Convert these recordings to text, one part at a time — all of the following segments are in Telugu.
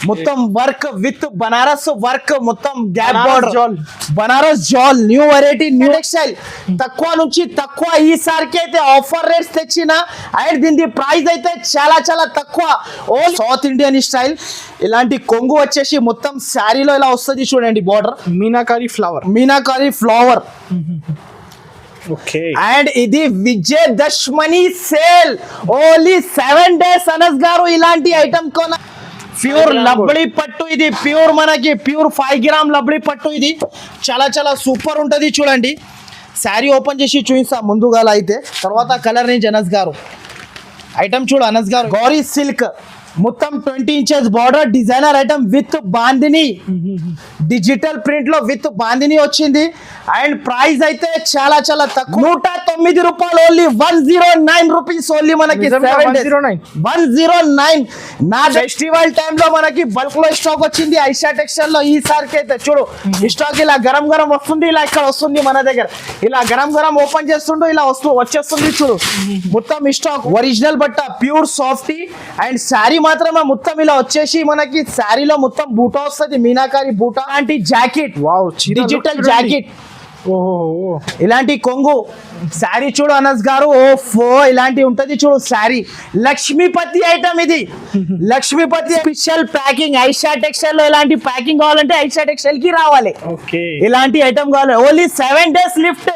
మొత్తం వర్క్ విత్ బనారస్ వర్క్, మొత్తం గ్యాప్ బార్డర్, బనారస్ జాల్, న్యూ వెరైటీ, న్యూ టెక్స్టైల్. తక్కువ నుంచి తక్కువ ఈసారికి అయితే ఆఫర్ రేట్స్ తెచ్చిన. అండ్ దీని ప్రైస్ అయితే చాలా చాలా తక్కువ. ఓ సౌత్ ఇండియన్ స్టైల్. ఇలాంటి కొంగు వచ్చేసి మొత్తం శారీలో ఇలా వస్తుంది చూడండి, బార్డర్ మీనాకారి ఫ్లవర్. అండ్ ఇది Vijayadashami sale, only 7 days. Anas గారు ఇలాంటి ఐటమ్ కొన. ప్యూర్ లబ్డి పట్టు, ఇది ప్యూర్ మనకి ప్యూర్ 5 grams లబ్డి పట్టు. ఇది చాలా చాలా సూపర్ ఉంటది చూడండి. శారీ ఓపెన్ చేసి చూపిస్తా ముందుగా అయితే, తర్వాత కలర్ రేంజ్. అనస్ గారు ఐటమ్ చూడు, అనస్ గారు గౌరీ సిల్క్ మొత్తం 20 inches border, designer item with bandhani, digital print లో విత్ బాందిని వచ్చింది. అండ్ ప్రైస్ అయితే చాలా చాలా తక్కువ, 109 రూపాయలు, ఓన్లీ 109 రూపీస్ ఓన్లీ మనకి. 109. నా ఫెస్టివల్ టైమ్ లో మనకి బల్క్ లో స్టాక్ వచ్చింది ఐషా టెక్స్టైల్ లో. ఈసారికి అయితే చూడు స్టాక్ ఇలా గరం గరం వస్తుంది, ఇలా ఇక్కడ వస్తుంది మన దగ్గర. ఇలా గరం గరం ఓపెన్ చేస్తుండో ఇలా వచ్చేస్తుంది చూడు. మొత్తం స్టాక్ ఒరిజినల్ బట్ట, ప్యూర్ సాఫ్టీ. అండ్ శారీ మాత్రమే మొత్తం ఇలా వచ్చేసి మనకి శారీలో మొత్తం బూటా వస్తుంది, మీనాకారి బూటా లాంటి జాకెట్, డిజిటల్ జాకెట్, ఇలాంటి కొంగు శారీ చూడు అనస్ గారు. ఓఫో ఇలాంటి ఉంటది చూడు శారీ. లక్ష్మీపతి ఐటమ్ ఇది, Lakshmipati special packing. Aisha textile లో ఇలాంటి ప్యాకింగ్ కావాలంటే ఐషా టెక్స్టైల్ కి రావాలి. ఇలాంటి ఐటమ్ కావాలి. Only 7 days lift.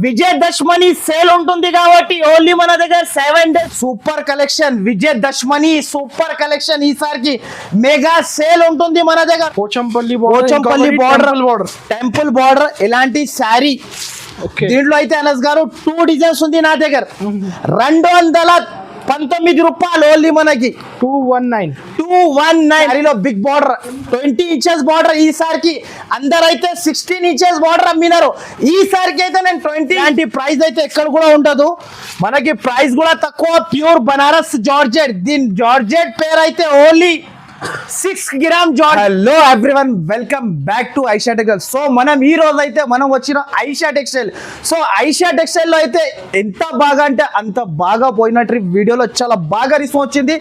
Vijayadashami sale ఉంటుంది కాబట్టి ఓన్లీ మన దగ్గర 7 days super collection. Vijayadashami super collection ఈసారికి మెగా సేల్ ఉంటుంది మన దగ్గర. పోచంపల్లి బార్డర్, టెంపుల్ బార్డర్, ఇలాంటి శారీ. దీంట్లో అయితే అనస్ గారు 2 డిజైన్స్ ఉంది నా దగ్గర. 219 రూపాయలు ఓన్లీ మనకి. 219 బిగ్ బార్డర్, 20 inches బార్డర్. ఈసారికి అందరైతే 16 inches బార్డర్ అమ్మినారు. ఈసారికి అయితే నేను 20. లాంటి ప్రైస్ అయితే ఎక్కడ కూడా ఉండదు మనకి. ప్రైస్ కూడా తక్కువ. Pure Banaras georgette. దీని జార్జెట్ పేరు అయితే only 6 grams georgette. Hello everyone, welcome back to Aisha textile. So మనం ఈ రోజు అయితే మనం వచ్చిన Aisha textile. So Aisha textile లో అయితే ఎంత బాగా అంటే అంత బాగా పోయినట్టు వీడియోలో చాలా బాగా రెస్పాన్స్ వచ్చింది.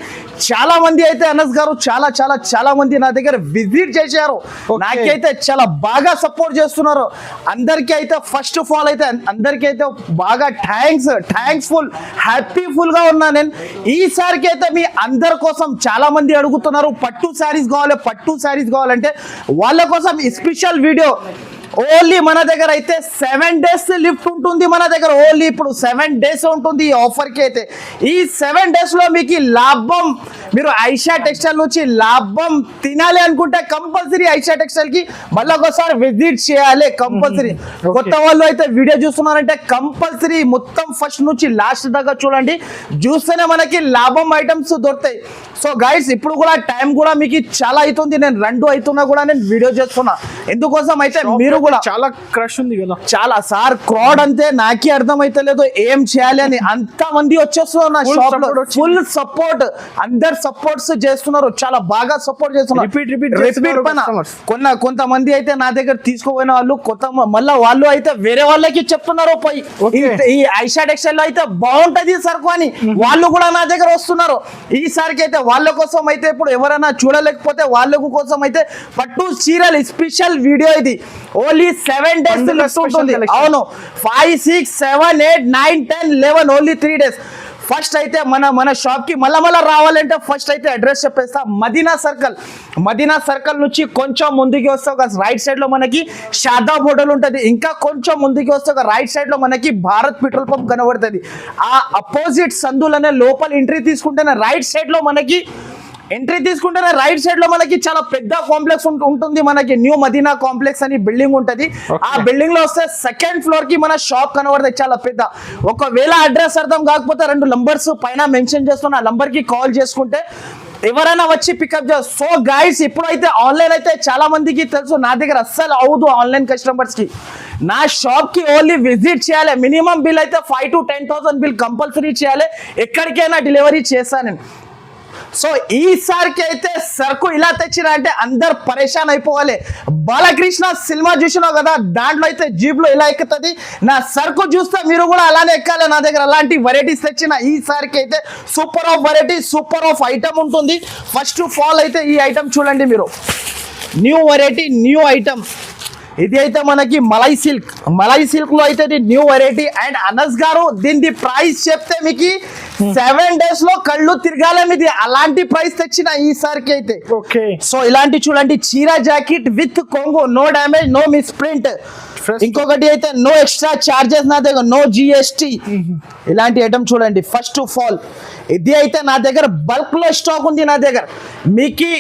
చాలా మంది అయితే అనస్ గారు చాలా చాలా చాలా మంది నా దగ్గర విజిట్ చేశారు. నాకైతే చాలా బాగా సపోర్ట్ చేస్తున్నారు. అందరికీ అయితే ఫస్ట్ ఆఫ్ ఆల్ అయితే అందరికీ అయితే బాగా థ్యాంక్స్ఫుల్ హ్యాపీఫుల్ గా ఉన్నా నేను. ఈసారికి అయితే మీ అందరి కోసం చాలా మంది అడుగుతున్నారు పట్టు శారీస్ కావాలంటే వాళ్ళ కోసం స్పెషల్ వీడియో. ఓన్లీ మన దగ్గర అయితే 7 days లిఫ్ట్ ఉంటుంది మన దగ్గర. ఓన్లీ ఇప్పుడు 7 days ఉంటుంది ఈ ఆఫర్ కి అయితే. ఈ 7 days లో మీకు లాభం, మీరు ఐషా టెక్స్టైల్ నుంచి లాభం తినాలి అనుకుంటే కంపల్సరీ ఐషా టెక్స్టైల్ కి మళ్ళీ ఒకసారి విజిట్ చేయాలి కంపల్సరీ. కొత్త వాళ్ళు అయితే వీడియో చూస్తున్నారంటే కంపల్సరీ మొత్తం ఫస్ట్ నుంచి లాస్ట్ దాకా చూడండి. చూస్తేనే మనకి లాభం ఐటమ్స్ దొరుకుతాయి. సో గైడ్స్ ఇప్పుడు కూడా టైం కూడా మీకు చాలా అవుతుంది. నేను 2 అవుతున్నా కూడా నేను వీడియో చేస్తున్నా. ఎందుకోసం అయితే మీరు కూడా చాలా క్రష్ ఉంది కదా, చాలా సార్ క్రౌడ్ అంతే. నాకే అర్థమైతే లేదు ఏం చేయాలి అని. అంత మంది వచ్చేస్తున్నారు నా షాప్ లో. ఫుల్ సపోర్ట్, అందరు సపోర్ట్స్ చేస్తున్నారు, చాలా బాగా సపోర్ట్ చేస్తున్నారు. కొంతమంది అయితే నా దగ్గర తీసుకుపోయిన వాళ్ళు మళ్ళీ వాళ్ళు అయితే వేరే వాళ్ళకి చెప్తున్నారు పోయి ఈ ఐషా టెక్స్టైల్ లో అయితే బాగుంటది సరుకు అని. వాళ్ళు కూడా నా దగ్గర వస్తున్నారు. ఈసారికి అయితే వాళ్ళ కోసం అయితే ఇప్పుడు ఎవరైనా చూడలేకపోతే వాళ్ళ కోసం అయితే పట్టు చీరలు స్పెషల్ వీడియో ఇది. ఓన్లీ 7 days ఉంటుంది. అవును, 5, 6, 7, 8, 9, 10, 11 ఓన్లీ 3 days. ఫస్ట్ అయితే మన షాప్ కి మళ్ళా రావాలంటే ఫస్ట్ అయితే అడ్రస్ చెప్పేస్తా. మదీనా సర్కిల్ నుంచి కొంచెం ముందుకి వస్తే ఒక రైట్ సైడ్ లో మనకి షాదాబ్ హోటల్ ఉంటుంది. ఇంకా కొంచెం ముందుకి వస్తే ఒక రైట్ సైడ్ లో మనకి భారత్ పెట్రోల్ పంప్ కనబడుతుంది. ఆ అపోజిట్ సందులోనే లోపల ఎంట్రీ తీసుకుంటేనే రైట్ సైడ్ లో మనకి రైట్ సైడ్ లో మనకి చాలా పెద్ద కాంప్లెక్స్ ఉంటుంది. మనకి న్యూ మదీనా కాంప్లెక్స్ అని బిల్డింగ్ ఉంటది. ఆ బిల్డింగ్ లో వస్తే 2nd floor కి మన షాప్ కనబడుతుంది, చాలా పెద్ద. ఒకవేళ అడ్రస్ అర్థం కాకపోతే 2 numbers పైన మెన్షన్ చేస్తున్నా, ఆ నంబర్ కి కాల్ చేసుకుంటే ఎవరైనా వచ్చి పికప్ చేస్తారు. సో గైడ్స్ ఇప్పుడైతే ఆన్లైన్ అయితే చాలా మందికి తెలుసు, నా దగ్గర అస్సలు అవదు ఆన్లైన్ కస్టమర్స్ కి. నా షాప్ కి ఓన్లీ విజిట్ చేయాలి. మినిమం బిల్ అయితే 5,000 to 10,000 బిల్ కంపల్సరీ చేయాలి. ఎక్కడికైనా డెలివరీ చేస్తాను నేను. సో ఈసారికి అయితే సరుకు ఇలా తెచ్చినా అంటే అందరు పరేషాన్ అయిపోవాలి. బాలకృష్ణ సినిమా చూసినావు కదా, దాంట్లో అయితే జీప్లో ఇలా ఎక్కుతుంది. నా సరుకు చూస్తే మీరు కూడా అలానే ఎక్కాలి. నా దగ్గర అలాంటి వెరైటీస్ తెచ్చిన ఈసారికి అయితే super of variety, super of item ఉంటుంది. ఫస్ట్ ఆఫ్ ఆల్ అయితే ఈ ఐటమ్ చూడండి మీరు, న్యూ వెరైటీ, న్యూ ఐటమ్. ఇది అయితే మనకి మలై సిల్క్ లో అయితే న్యూ వెరైటీ. అండ్ అనస్ గారు దీని ప్రైస్ చెప్తే మీకు 7 days లో కళ్ళు తిరగాలి మీది, అలాంటి ప్రైస్ తెచ్చిన ఈసారికి అయితే. ఓకే, సో ఇలాంటి చూడండి, చీరా జాకెట్ విత్ కొంగు, no damage, no miss print. ఇంకొకటి అయితే నో ఎక్స్ట్రా చార్జెస్ నా దగ్గర, నో GST. ఇలాంటి ఐటమ్ చూడండి. ఫస్ట్ ఆఫ్ ఆల్ ఇది అయితే నా దగ్గర బల్క్ లో స్టాక్ ఉంది. నా దగ్గర మీకు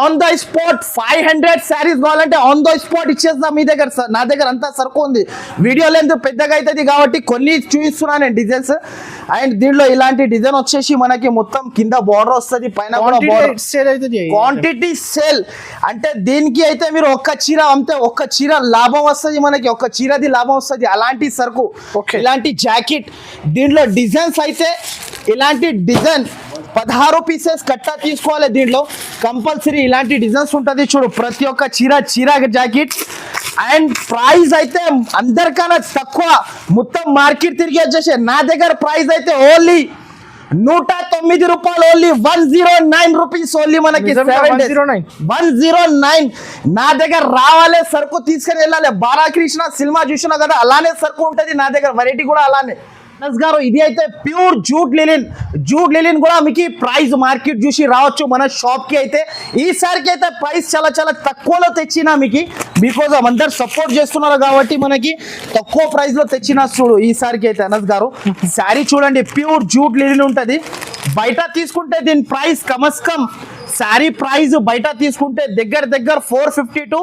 ఆన్ ద స్పాట్ 500 శారీస్ కావాలంటే ఆన్ ద స్పాట్ ఇచ్చేస్తాం మీ దగ్గర. నా దగ్గర అంతా సరుకు ఉంది. వీడియో లెంత్ పెద్దగా అవుతుంది కాబట్టి కొన్ని చూపిస్తున్నాను నేను డిజైన్స్. అండ్ దీంట్లో ఇలాంటి డిజైన్ వచ్చేసి మనకి మొత్తం కింద బార్డర్ వస్తుంది, పైన క్వాంటిటీ సేల్. అంటే దీనికి అయితే మీరు ఒక్క చీర అమ్మితే ఒక్క చీర లాభం వస్తుంది, మనకి ఒక్క చీరది లాభం వస్తుంది. అలాంటి సరుకు, ఇలాంటి జాకెట్. దీంట్లో డిజైన్స్ అయితే ఇలాంటి డిజైన్ 16 పీసెస్ కట్టా తీసుకోవాలి. దీంట్లో కంపల్సరీ ఇలాంటి డిజైన్స్ ఉంటుంది. చూడు, ప్రతి ఒక్క చీర జాకెట్. అండ్ ప్రైస్ అయితే అందరికన్నా తక్కువ, మొత్తం మార్కెట్ తిరిగి వచ్చేసి నా దగ్గర ప్రైస్ అయితే ఓన్లీ 109 రూపాయలు, ఓన్లీ 109 రూపీస్ ఓన్లీ. మనకి 109 నా దగ్గర రావాలి, సరుకు తీసుకుని వెళ్ళాలి. బాలకృష్ణ సినిమా చూసినా కదా, అలానే సరుకు ఉంటుంది నా దగ్గర, వెరైటీ కూడా అలానే. గారు ఇది అయితే ప్యూర్ జూట్ లిలిన్ కూడా మీకు ప్రైస్ మార్కెట్ చూసి రావచ్చు మన షాప్ కి. అయితే ఈసారికి అయితే ప్రైస్ చాలా చాలా తక్కువలో తెచ్చినా మీకు, బికాజ్ అందరు సపోర్ట్ చేస్తున్నారు కాబట్టి మనకి తక్కువ ప్రైస్ లో తెచ్చినా. చూడు ఈసారికి అయితే అనస్ గారు శారీ చూడండి, ప్యూర్ జూట్ లిలిన్ ఉంటుంది. బయట తీసుకుంటే దీని ప్రైస్ కమస్కమ్ శారీ ప్రైస్ బయట తీసుకుంటే దగ్గర 450 to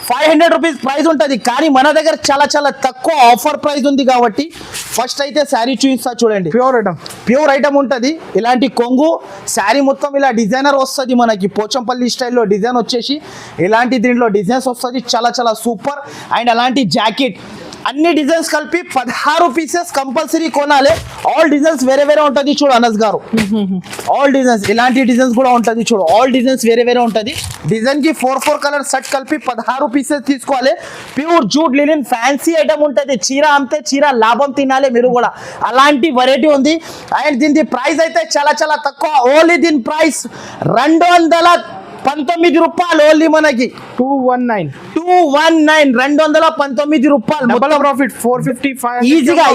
500 రూపీస్ ప్రైస్ ఉంటుంది. కానీ మన దగ్గర చాలా చాలా తక్కువ ఆఫర్ ప్రైస్ ఉంది కాబట్టి ఫస్ట్ అయితే శారీ చూపిస్తా చూడండి. ప్యూర్ ఐటమ్ ఉంటుంది. ఇలాంటి కొంగు శారీ మొత్తం ఇలా డిజైనర్ వస్తుంది మనకి, పోచంపల్లి స్టైల్లో డిజైన్ వచ్చేసి ఇలాంటి దీంట్లో డిజైన్స్ వస్తుంది, చాలా చాలా సూపర్. అండ్ అలాంటి జాకెట్ అన్ని డిజైన్స్ కలిపి 16 పీసెస్ కంపల్సరీ కొనాలి. ఆల్ డిజైన్స్ వేరే ఉంటుంది. చూడు అనస్ గారు, ఆల్ డిజైన్స్ ఇలాంటి డిజైన్స్ కూడా ఉంటుంది. చూడు, ఆల్ డిజైన్స్ వేరే ఉంటుంది. డిజైన్ కి 4 కలర్ సెట్ కలిపి 16 పీసెస్ తీసుకోవాలి. Pure jute linen fancy item ఉంటుంది. చీర అమ్మితే చీర లాభం తినాలి మీరు కూడా, అలాంటి వెరైటీ ఉంది. అండ్ దీని ప్రైస్ అయితే చాలా చాలా తక్కువ, ఓన్లీ దీని ప్రైస్ 219 రూపాయలు ఓన్లీ. మనకి 219 219 రూపాయలు. Double profit 455.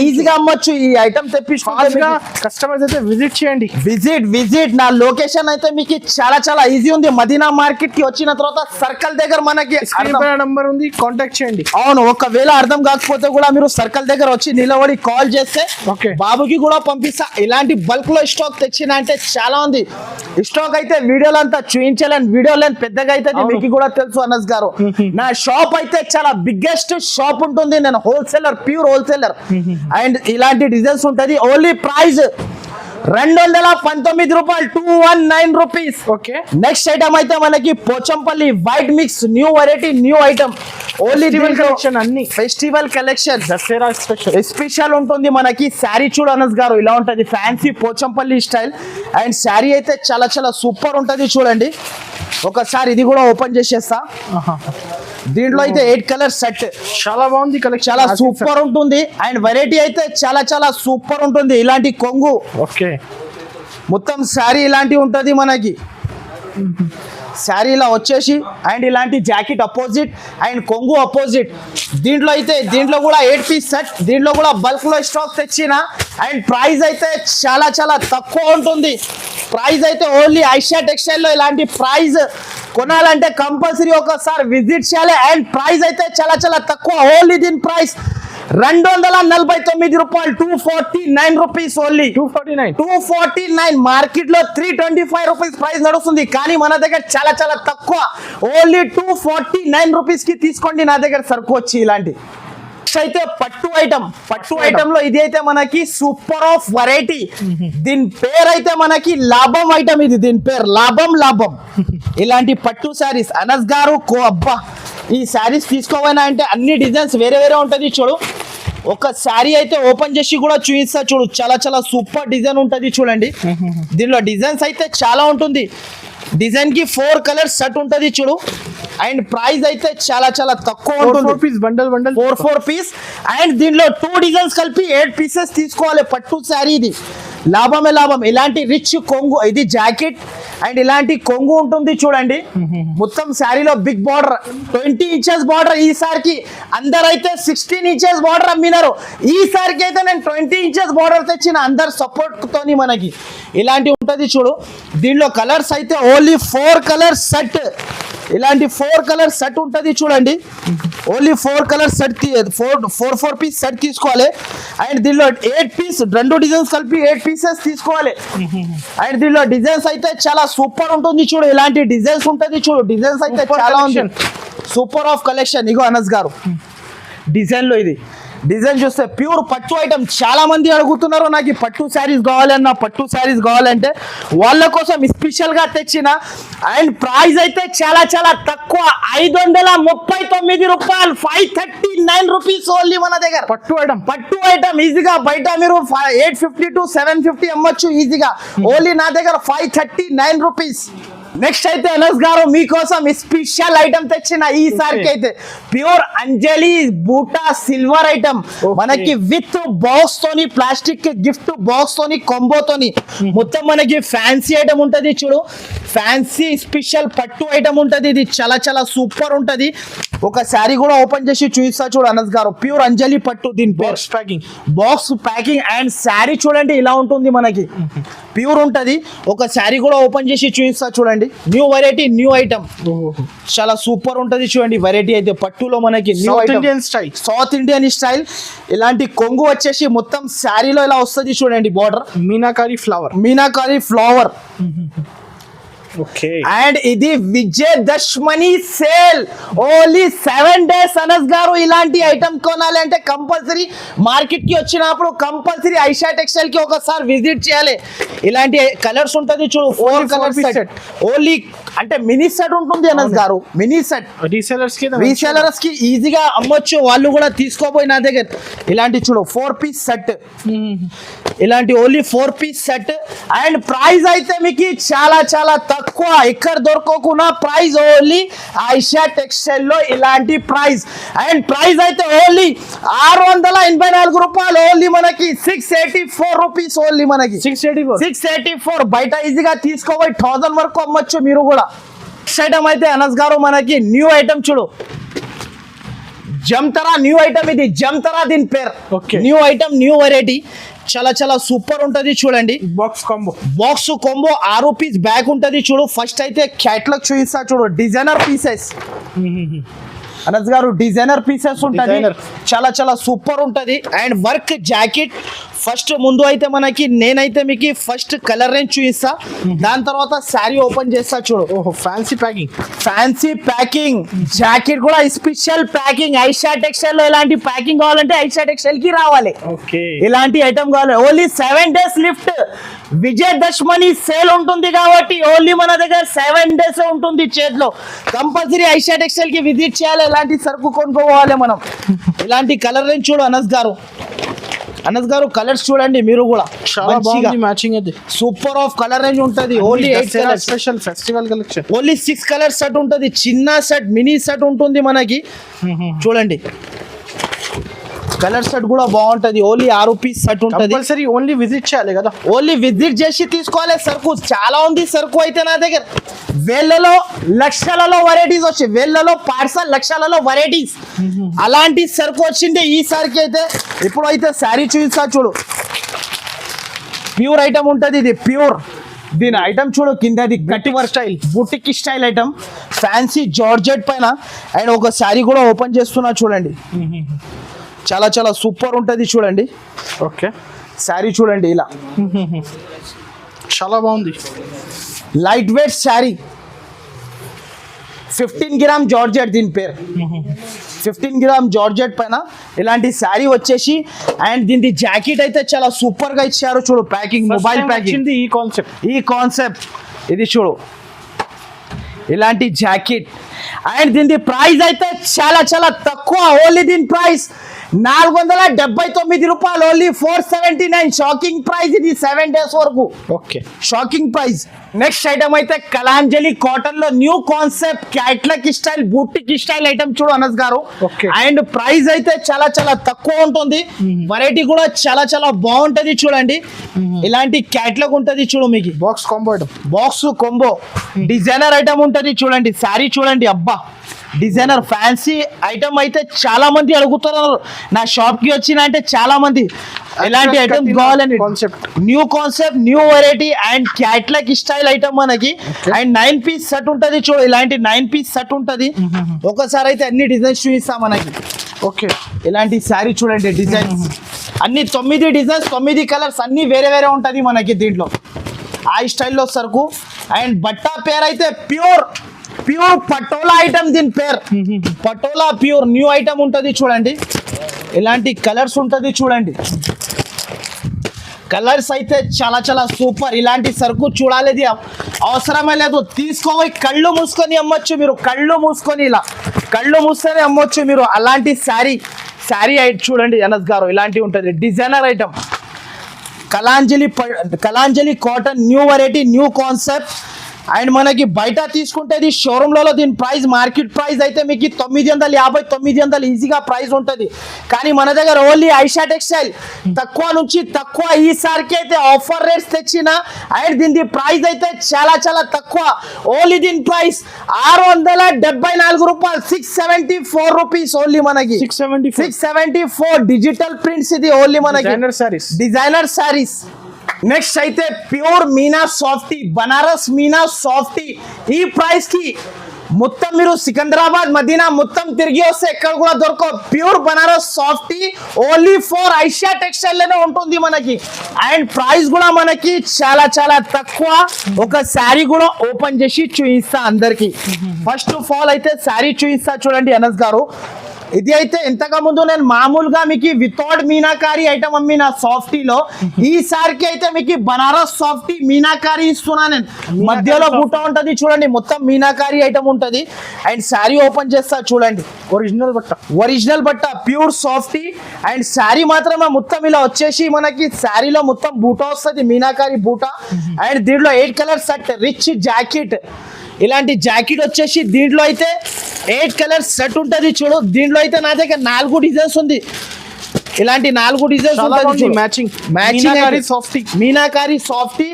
ఈజీగా అమ్మొచ్చు ఈ ఐటమ్ తెప్పించుకోవాలి. కస్టమర్స్ అయితే విజిట్ చేయండి. విజిట్ నా లొకేషన్ అయితే మీకు చాలా చాలా ఈజీ ఉంది. మదీనా మార్కెట్ కి వచ్చిన తర్వాత సర్కిల్ దగ్గర మనకి నంబర్ ఉంది, కాంటాక్ట్ చేయండి. అవును, ఒకవేళ అర్థం కాకపోతే కూడా మీరు సర్కిల్ దగ్గర వచ్చి నిలబడి కాల్ చేస్తే బాబుకి కూడా పంపిస్తా. ఇలాంటి బల్క్ లో స్టాక్ తెచ్చిన అంటే చాలా ఉంది. స్టాక్ అయితే వీడియోలో అంతా చూపించలేను, వీడియో లెంత్ పెద్దగా అయితే మీకు కూడా తెలుసు అనస్ గారు. నా షాప్ అయితే చాలా బిగ్గెస్ట్ షాప్ ఉంటుంది. నేను హోల్సేలర్, ప్యూర్ హోల్సేలర్. అండ్ ఇలాంటి డిజైన్స్ ఉంటుంది. ఓన్లీ ప్రైస్ 219 రూపాయలు, 219 రూపీస్. ఓకే, నెక్స్ట్ ఐటమ్ అయితే మనకి Pochampally white mix, new variety, new item. Only collection, అన్ని ఫెస్టివల్ కలెక్షన్, దసరా స్పెషల్ ఉంటుంది మనకి. శారీ చూడు అనస్ గారు, ఇలా ఉంటుంది fancy Pochampally style. And sari అయితే చాలా చాలా సూపర్ ఉంటుంది. చూడండి ఒకసారి ఇది కూడా ఓపెన్ చేసేస్తా. దీంట్లో అయితే 8 కలర్ సెట్, చాలా బాగుంది కలెక్షన్, చాలా సూపర్ ఉంటుంది. అండ్ వెరైటీ అయితే చాలా చాలా సూపర్ ఉంటుంది. ఇలాంటి కొంగు, ఓకే, మొత్తం శారీ ఇలాంటి ఉంటుంది మనకి. శారీ ఇలా వచ్చేసి అండ్ ఇలాంటి జాకెట్ అపోజిట్ అండ్ కొంగు అపోజిట్. దీంట్లో కూడా 8 పీస్ సెట్. దీంట్లో కూడా బల్క్ లో స్టాక్ తెచ్చిన. అండ్ ప్రైస్ అయితే చాలా చాలా తక్కువ ఉంటుంది. ప్రైస్ అయితే ఓన్లీ ఐషా టెక్స్టైల్ లో ఇలాంటి ప్రైస్ కొనాలంటే కంపల్సరీ ఒకసారి విజిట్ చేయాలి. అండ్ ప్రైస్ అయితే చాలా చాలా తక్కువ, ఓన్లీ దీని ప్రైస్ 249 రూపాయలు, 249 రూపీస్ ఓన్లీ. 249 మార్కెట్ లో 325 రూపీస్ ప్రైస్ నడుస్తుంది. కానీ మన దగ్గర చాలా చాలా తక్కువ, ఓన్లీ 249 రూపీస్ కి తీసుకోండి నా దగ్గర సరుకు వచ్చి. ఇలాంటి అయితే పట్టు ఐటమ్ లో ఇది అయితే మనకి సూపర్ ఆఫ్ వెరైటీ. దీని పేరు అయితే మనకి లాభం ఐటమ్. ఇది దీని పేరు లాభం. ఇలాంటి పట్టు శారీస్ అనస్ గారు అబ్బా, ఈ శారీస్ తీసుకోవాలన్నా అంటే అన్ని డిజైన్స్ వేరే ఉంటుంది. చూడు, ఒక శారీ అయితే ఓపెన్ చేసి కూడా చూపిస్తా చూడు, చాలా చాలా సూపర్ డిజైన్ ఉంటుంది చూడండి. దీనిలో డిజైన్స్ అయితే చాలా ఉంటుంది. డిజైన్ కి 4 కలర్స్ సెట్ ఉంటుంది చూడు. అండ్ ప్రైస్ అయితే చాలా చాలా తక్కువ ఉంటుంది. 4 పీస్ బండల్ 4 పీస్. అండ్ దీనిలో 2 డిజైన్స్ కలిపి 8 పీసెస్ తీసుకోవాలి. పట్టు శారీ ఇది లాభమే లాభం. ఇలాంటి రిచ్ కొంగు, ఇది జాకెట్ అండ్ ఇలాంటి కొంగు ఉంటుంది చూడండి. మొత్తం శారీలో బిగ్ బార్డర్, 20 ఇంచెస్ బార్డర్. ఈ సారికి అందరైతే 16 ఇంచెస్ బార్డర్ అమ్మినారు. ఈ సారికి అయితే నేను 20 ఇంచెస్ బార్డర్ తెచ్చిన, అందరు సపోర్ట్ తోని మనకి ఇలాంటి ఉంటది చూడు. దీనిలో కలర్స్ అయితే ఓన్లీ 4 కలర్స్ సెట్. ఇలాంటి 4 కలర్స్ సెట్ ఉంటుంది చూడండి. Only 4 colours set, 4 piece set తీసుకోవాలి. అండ్ దీనిలో 8 పీస్, 2 డిజైన్స్ కలిపి 8 పీసెస్ తీసుకోవాలి. అండ్ దీనిలో డిజైన్స్ అయితే చాలా సూపర్ ఉంటుంది చూడు. ఇలాంటి డిజైన్స్ ఉంటుంది చూడు. డిజైన్స్ అయితే చాలా ఉంది. Super of collection. ఇగో అనస్ గారు డిజైన్ లో ఇది డిజైన్ చూస్తే ప్యూర్ పట్టు ఐటమ్. చాలా మంది అడుగుతున్నారు నాకు ఈ పట్టు శారీస్ కావాలన్నా, పట్టు శారీస్ కావాలంటే వాళ్ళ కోసం స్పెషల్ గా తెచ్చిన. అండ్ ప్రైస్ అయితే చాలా చాలా తక్కువ, 539 రూపాయలు, 539 రూపీస్ ఓన్లీ మన దగ్గర. పట్టు ఐటమ్ ఈజీగా బయట మీరు 850 to 750 అమ్మొచ్చు ఈజీగా. ఓన్లీ నా దగ్గర 539 రూపీస్. నెక్స్ట్ అయితే అనస్ గారు మీకోసం స్పెషల్ ఐటమ్ తెచ్చిన. ఈసారికి అయితే ప్యూర్ అంజలి బూటా సిల్వర్ ఐటమ్ మనకి విత్ బాక్స్ తోని, ప్లాస్టిక్ గిఫ్ట్ బాక్స్ తోని, కొంబో తోని మొత్తం మనకి ఫ్యాన్సీ ఐటమ్ ఉంటది చూడు. ఫ్యాన్సీ స్పెషల్ పట్టు ఐటమ్ ఉంటది. ఇది చాలా చాలా సూపర్ ఉంటది. ఒక శారీ కూడా ఓపెన్ చేసి చూపిస్తా చూడు అనస్ గారు. ప్యూర్ అంజలి పట్టు. దీని బాక్స్ ప్యాకింగ్ అండ్ శారీ చూడండి ఇలా ఉంటుంది మనకి. ప్యూర్ ఉంటది. ఒక శారీ కూడా ఓపెన్ చేసి చూపిస్తా చూడండి. న్యూ వెరైటీ, న్యూ ఐటమ్, చాలా సూపర్ ఉంటది చూడండి. వెరైటీ అయితే పట్టులో మనకి సౌత్ ఇండియన్ స్టైల్. ఇలాంటి కొంగు వచ్చేసి మొత్తం శారీలో ఇలా వస్తుంది చూడండి. Border meenakari flower. అండ్ ఇది Vijayadashami sale, only 7 days Anas గారు. ఇలాంటి ఐటమ్ కొనాలి అంటే కంపల్సరీ మార్కెట్ కి వచ్చినప్పుడు కంపల్సరీ ఐషా టెక్స్టైల్ కి ఒకసారి విజిట్ చేయాలి. ఇలాంటి కలర్స్ ఉంటుంది చూడు. 4 కలర్స్ సెట్ ఓన్లీ. అంటే మినీ సెట్ ఉంటుంది అనస్ గారు. మినీ సెట్ రీసేలర్స్ కి ఈజీగా అమ్మొచ్చు, వాళ్ళు కూడా తీసుకోపోయి నా దగ్గర. ఇలాంటి చూడు 4 పీస్ సెట్. ఇలాంటి only 4 piece set. And price అయితే మీకు చాలా చాలా తక్కువ, ఇక్కడ దొరకకుండా ప్రైస్ ఓన్లీ ఐషా టెక్స్టైల్ లో ఇలాంటి ప్రైస్. అండ్ ప్రైస్ అయితే ఓన్లీ 684 రూపాయలు. ఓన్లీ మనకి 684 రూపీస్. ఓన్లీ మనకి 684. బయట ఈజీగా తీసుకోపోయి 1000 వరకు అమ్మొచ్చు మీరు కూడా. నెక్స్ట్ ఐటమ్ అయితే అనస్ గారు మనకి న్యూ ఐటమ్ చూడు. జమ్తరా న్యూ ఐటమ్. ఇది జమ్తరా దీని పేరు. న్యూ ఐటమ్, న్యూ వెరైటీ, చాలా చాలా సూపర్ ఉంటది చూడండి. బాక్స్ కాంబో 6 పీస్ బ్యాగ్ ఉంటది చూడు. ఫస్ట్ అయితే క్యాట్లాగ్ చూపిస్తా చూడు. Designer pieces Anas garu, designer pieces ఉంటది. చాలా చాలా సూపర్ ఉంటది. And work jacket. ఫస్ట్ ముందు అయితే మనకి నేనైతే మీకు ఫస్ట్ కలర్ రేంజ్ చూపిస్తా, దాని తర్వాత శారీ ఓపెన్ చేస్తా చూడు. ఫ్యాన్సీ ప్యాకింగ్ జాకెట్ కూడా స్పెషల్ ప్యాకింగ్. ఐషా టెక్స్టైల్ లో ఇలాంటి ప్యాకింగ్ కావాలంటే ఐషా టెక్స్టైల్ కి రావాలి. ఇలాంటి ఐటమ్ కావాలి. Only 7 days lift. Vijayadashami sale ఉంటుంది కాబట్టి ఓన్లీ మన దగ్గర 7 days ఉంటుంది చేతిలో. కంపల్సరీ ఐషా టెక్స్టైల్ కి విజిట్ చేయాలి. ఇలాంటి సరుకు కొనుక్కోవాలి మనం. ఇలాంటి కలర్ రేంజ్ చూడు అనస్ గారు కలర్స్ చూడండి మీరు కూడా. సూపర్ ఆఫ్ కలర్ రేంజ్ ఉంటది. Only 8 colours. Special festival collection. Only 6 colours set ఉంటది. చిన్న సెట్, మినీ సెట్ ఉంటుంది మనకి చూడండి. కలర్ సెట్ కూడా బాగుంటది. ఓన్లీ 6 పీస్ సెట్ ఉంటది. ఓన్లీ విజిట్ చేయాలి కదా. ఓన్లీ విజిట్ చేసి తీసుకోవాలి. సరుకు చాలా ఉంది. సరుకు అయితే నా దగ్గర వేలలో లక్షలలో వెరైటీస్ వచ్చి, వేలలో పార్సల్ లక్షలలో వెరైటీస్. అలాంటి సరుకు వచ్చింది ఈసారికి అయితే. ఇప్పుడు అయితే శారీ చూపిస్తా చూడు. ప్యూర్ ఐటమ్ ఉంటది. ఇది ప్యూర్. దీని ఐటమ్ చూడు కిందది కట్టి work style, boutique style item, fancy georgette పైన. అండ్ ఒక శారీ కూడా ఓపెన్ చేస్తున్నా చూడండి. చాలా చాలా సూపర్ ఉంటది చూడండి. శారీ చూడండి ఇలా చాలా బాగుంది. Light weight sari, 15 gram georgette దీని పేరు. 15 గ్రామ్ జార్జెట్ పైన ఇలాంటి శారీ వచ్చేసి. అండ్ దీని జాకెట్ అయితే చాలా సూపర్ గా ఇచ్చారు చూడు. Packing, mobile packing. ఈ కాన్సెప్ట్ ఇది చూడు. ఇలాంటి జాకెట్. అండ్ దీని ప్రైస్ అయితే చాలా చాలా తక్కువ. ఓన్లీ దీని ప్రైస్ రూపాయలు, ఓన్లీ 479. షాకింగ్ ప్రైస్ ఇది 7 days వరకు. Okay. Shocking price. Next item అయితే కలాంజలి కాటన్ లో new concept క్యాట్లాక్ style boutique style item చూడు అనస్ గారు. Okay. అండ్ ప్రైస్ అయితే చాలా చాలా తక్కువ ఉంటుంది. వెరైటీ కూడా చాలా చాలా బాగుంటది చూడండి. ఇలాంటి క్యాట్లాగ్ ఉంటది చూడు మీకు. Box combo item. Box combo designer item ఉంటది చూడండి. శారీ చూడండి, అబ్బా డిజైనర్ ఫ్యాన్సీ ఐటమ్ అయితే చాలా మంది అడుగుతున్నారు నా షాప్ కి వచ్చిన అంటే చాలా మంది ఎలాంటి ఐటమ్ కావాలని. New concept new variety and catalogue style item మనకి. అండ్ 9 piece సెట్ ఉంటది చూడు, ఇలాంటి 9 piece సెట్ ఉంటది. ఒకసారి అయితే అన్ని డిజైన్స్ చూపిస్తా మనకి. ఓకే. ఇలాంటి శారీ చూడండి, డిజైన్స్ అన్ని 9 డిజైన్స్ 9 కలర్స్ అన్ని వేరే వేరే ఉంటది మనకి దీంట్లో ఆ స్టైల్లో సరుకు. అండ్ బట్ట పేరు అయితే ప్యూర్ పటోలా ఐటమ్, దీని పేరు పటోలా ప్యూర్ న్యూ ఐటమ్ ఉంటది చూడండి. ఇలాంటి కలర్స్ ఉంటది చూడండి, కలర్స్ అయితే చాలా చాలా సూపర్. ఇలాంటి సరుకు చూడాలి అవసరమే లేదు, తీసుకోవాలి కళ్ళు మూసుకొని అమ్మొచ్చు మీరు. కళ్ళు మూసుకొని ఇలా కళ్ళు మూసుకొని అమ్మొచ్చు మీరు. అలాంటి శారీ చూడండి అనస్ గారు, ఇలాంటి ఉంటుంది designer item. Kalanjali cotton new variety new concept. And మనకి బయట తీసుకుంటే ఇది షోరూమ్లలో దీని ప్రైస్ మార్కెట్ ప్రైస్ అయితే మీకు 950 900 ఈజీగా ప్రైస్ ఉంటుంది. కానీ మన దగ్గర ఓన్లీ ఐషా టెక్స్టైల్ తక్కువ నుంచి తక్కువ ఈసారికి అయితే ఆఫర్ రేట్స్ తెచ్చిన. అండ్ దీని ప్రైస్ అయితే చాలా చాలా తక్కువ. ఓన్లీ దీని ప్రైస్ 674 రూపాయలు, 674 రూపీస్ ఓన్లీ మనకి. 674 డిజిటల్ ప్రింట్స్ ఇది ఓన్లీ మనకి. డిజైనర్ సారీస్. నెక్స్ట్ అయితే pure Meena softy, Banaras Meena softy. ఈ ప్రైస్ కి మొత్తం మీరు సికింద్రాబాద్ మదీనా మొత్తం తిరిగి వస్తే ఎక్కడ కూడా దొరకవు. Pure Banaras softy only for Aisha textile లోనే ఉంటుంది మనకి. అండ్ ప్రైస్ కూడా మనకి చాలా చాలా తక్కువ. ఒక శారీ కూడా ఓపెన్ చేసి చూపిస్తా అందరికి. ఫస్ట్ ఆఫ్ ఆల్ అయితే శారీ చూపిస్తా చూడండి అనస్ గారు. ఇది అయితే ఇంతకు ముందు నేను మామూలుగా మీకు వితౌట్ మీనాకారి ఐటమ్ అమ్మిన సాఫ్టీలో, ఈసారికి అయితే మీకు బనారస్ సాఫ్టీ మీనాకారి ఇస్తున్నా నేను. మధ్యలో బుట్ట ఉంటది చూడండి, మొత్తం మీనాకారి ఐటమ్ ఉంటది. అండ్ శారీ ఓపెన్ చేస్తా చూడండి, ఒరిజినల్ బట్ట ప్యూర్ సాఫ్టీ. అండ్ శారీ మాత్రమే మొత్తం ఇలా వచ్చేసి మనకి శారీలో మొత్తం బూట వస్తుంది, మీనాకారి బూట. అండ్ దీంట్లో 8 కలర్ సెట్ రిచ్ జాకెట్. ఇలాంటి జాకెట్ వచ్చేసి దీంట్లో అయితే 8 కలర్స్ సెట్ ఉంటుంది చూడు. దీంట్లో అయితే నా దగ్గర 4 డిజైన్స్ ఉంది. ఇలాంటి 4 డిజైన్స్ ఉంటుంది matching meenakari softy.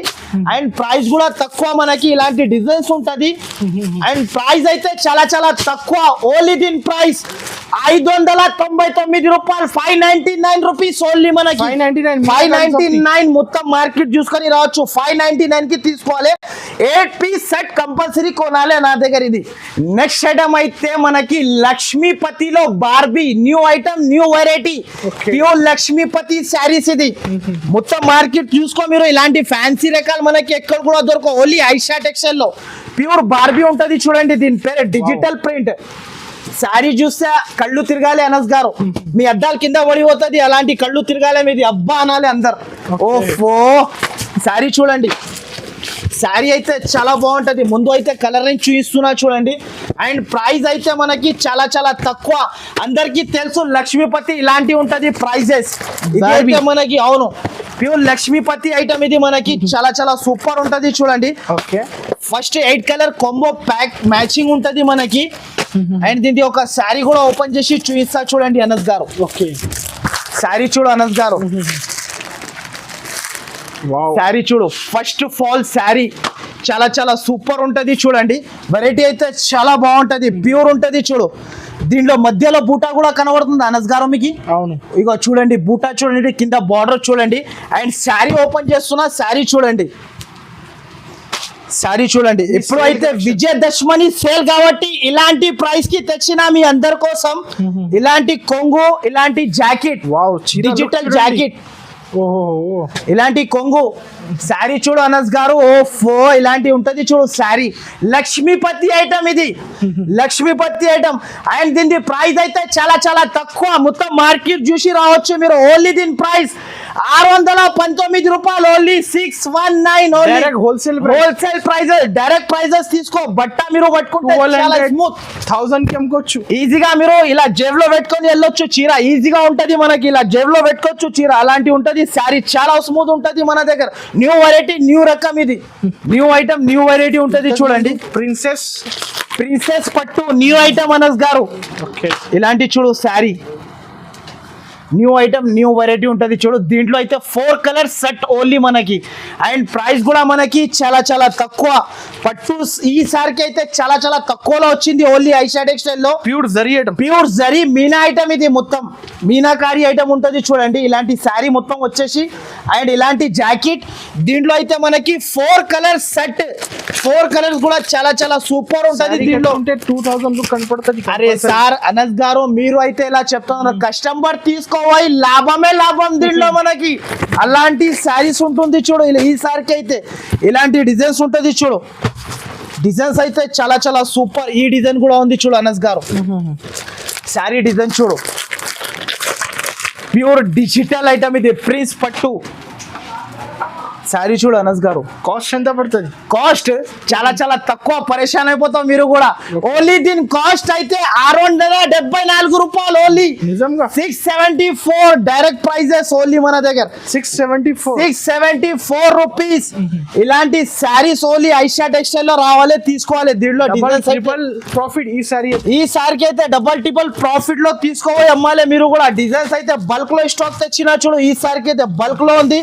And price కూడా తక్కువ మనకి. ఇలాంటి డిజైన్స్ ఉంటది. అండ్ ప్రైస్ అయితే చాలా చాలా తక్కువ. ఓన్లీ దీని ప్రైస్ 599 రూపాయలు, 599 రూపీస్ ఓన్లీ మనకి. 599 మొత్తం మార్కెట్ చూసుకొని రావచ్చు. 599 కి తీసుకోవాలి. 8 piece సెట్ కంపల్సరీ కొనాలి నా దగ్గర. ఇది నెక్స్ట్ ఐటమ్ అయితే మనకి లక్ష్మీపతిలో Barbie new item new variety pure Lakshmipati saris. ఇది మొత్తం మార్కెట్ చూసుకో మీరు. ఇలాంటి ఫ్యాన్సీ రకాలు మనకి ఎక్కడ కూడా దొరకవు. ఓన్లీ ఐషా టెక్స్టైల్ లో ప్యూర్ బార్బీ ఉంటది చూడండి. దీని పేరు డిజిటల్ ప్రింట్. శారీ చూస్తే కళ్ళు తిరగాలి అనస్ గారు, మీ అద్దాల కింద పడిపోతుంది. అలాంటి కళ్ళు తిరగాలి మీది, అబ్బా అనాలి అందరు. ఓఫో శారీ చూడండి, శారీ అయితే చాలా బాగుంటది. ముందు అయితే కలర్ ని చూపిస్తున్నా చూడండి. అండ్ ప్రైస్ అయితే మనకి చాలా చాలా తక్కువ. అందరికి తెలుసు లక్ష్మీపతి ఇలాంటి ఉంటది ప్రైజెస్. ఇదైతే మనకి అవును ప్యూర్ లక్ష్మీపతి ఐటమ్. ఇది మనకి చాలా చాలా సూపర్ ఉంటది చూడండి. Okay. First 8 colour combo pack matching ఉంటది మనకి. అండ్ దీనికి ఒక శారీ కూడా ఓపెన్ చేసి చూపిస్తా చూడండి అనస్ గారు. ఓకే. శారీ చూడు అనస్ గారు, శారీ చూడు. ఫస్ట్ ఫాల్ శారీ చాలా చాలా సూపర్ ఉంటది చూడండి. వెరైటీ అయితే చాలా బాగుంటది, ప్యూర్ ఉంటది చూడు. దీంట్లో మధ్యలో బూటా కూడా కనబడుతుంది అనస్ గారు మీకు. అవును, ఇగో చూడండి బూటా చూడండి, కింద బార్డర్ చూడండి. అండ్ శారీ ఓపెన్ చేస్తున్నా, శారీ చూడండి. శారీ చూడండి. ఇప్పుడు అయితే విజయదశమి సేల్ కాబట్టి ఇలాంటి ప్రైస్ కి తెచ్చిన మీ అందరి కోసం. ఇలాంటి కొంగు, ఇలాంటి జాకెట్, డిజిటల్ జాకెట్, ఇలాంటి కొంగు శారీ చూడు అనస్ గారు. ఓఫో ఇలాంటి ఉంటది చూడు శారీ. లక్ష్మీపతి ఐటమ్ ఇది, లక్ష్మీపతి ఐటమ్. అండ్ దీని ప్రైస్ అయితే చాలా చాలా తక్కువ. మొత్తం మార్కెట్ చూసి రావచ్చు మీరు. ఓన్లీ దీని ప్రైస్ 619 రూపాయలు only 619 only Direct wholesale price. Wholesale prices direct prices తీసుకో బట్ట మీరు పట్టుకుంటే చాలా స్మూత్ 1000 కి అమ్ముకోవచ్చు. ఈజీగా మీరు ఇలా జేబులో పెట్టుకొని వెళ్ళొచ్చు చీర ఈజీగా ఉంటది మనకి ఇలా జేబులో పెట్టుకోవచ్చు చీర అలాంటి ఉంటది శారీ చాలా స్మూత్ ఉంటది మన దగ్గర న్యూ వెరైటీ న్యూ రకం ఇది న్యూ ఐటమ్ న్యూ వెరైటీ ఉంటది చూడండి ప్రిన్సెస్ పట్టు న్యూ ఐటమ్ అనస్ గారు ఓకే ఇలాంటి చూడు sari new item new variety ఉంటుంది చూడు దీంట్లో అయితే 4 కలర్ సెట్ ఓన్లీ మనకి అండ్ ప్రైస్ కూడా మనకి చాలా చాలా తక్కువ పట్టు ఈసారికి అయితే చాలా చాలా తక్కువలో వచ్చింది ఓన్లీ ఐషా టెక్స్టైల్ లో pure zari item. Pure zari Meena item ఇది మొత్తం మీనాకారి ఐటమ్ ఉంటుంది చూడండి ఇలాంటి శారీ మొత్తం వచ్చేసి అండ్ ఇలాంటి జాకెట్ దీంట్లో అయితే మనకి 4 కలర్ సెట్ 4 కలర్స్ కూడా చాలా చాలా సూపర్ ఉంటుంది దీంట్లో ఉంటే 2000 కు కనపడుతుంది. అరే సార్ అనస్ గారు మీరు అయితే ఇలా చెప్తున్నారు కస్టమర్ తీసుకోవాలి లాభమే లాభం దీంట్లో మనకి అలాంటి శారీస్ ఉంటుంది చూడు ఈ సారికి అయితే ఇలాంటి డిజైన్స్ ఉంటుంది చూడు డిజైన్స్ అయితే చాలా చాలా సూపర్ ఈ డిజైన్ కూడా ఉంది చూడు అనస్ గారు శారీ డిజైన్ చూడు ప్యూర్ డిజిటల్ ఐటమ్ ఇది ప్రిన్స్ పట్టు శారీ చూడు అనస్ గారు కాస్ట్ ఎంత పడుతుంది? కాస్ట్ చాలా చాలా తక్కువ పరేషాన్ అయిపోతాం మీరు కూడా ఓన్లీ దీని కాస్ట్ అయితే 674 రూపాయలు ఓన్లీ నిజంగా 674 డైరెక్ట్ ప్రైజెస్ ఓన్లీ మన దగ్గర 674 రూపీస్ ఇలాంటి శారీస్ ఓన్లీ ఐషా టెక్స్టైల్ లో రావాలి తీసుకోవాలి దీంట్లో ట్రిపుల్ ప్రాఫిట్ ఈ సారీ ఈ సారికి అయితే డబల్ ట్రిపుల్ ప్రాఫిట్ లో తీసుకోవాలి అమ్మాలి మీరు కూడా డిజైన్స్ అయితే బల్క్ లో స్టాక్ తెచ్చినా చూడు ఈ సారికి అయితే బల్క్ లో ఉంది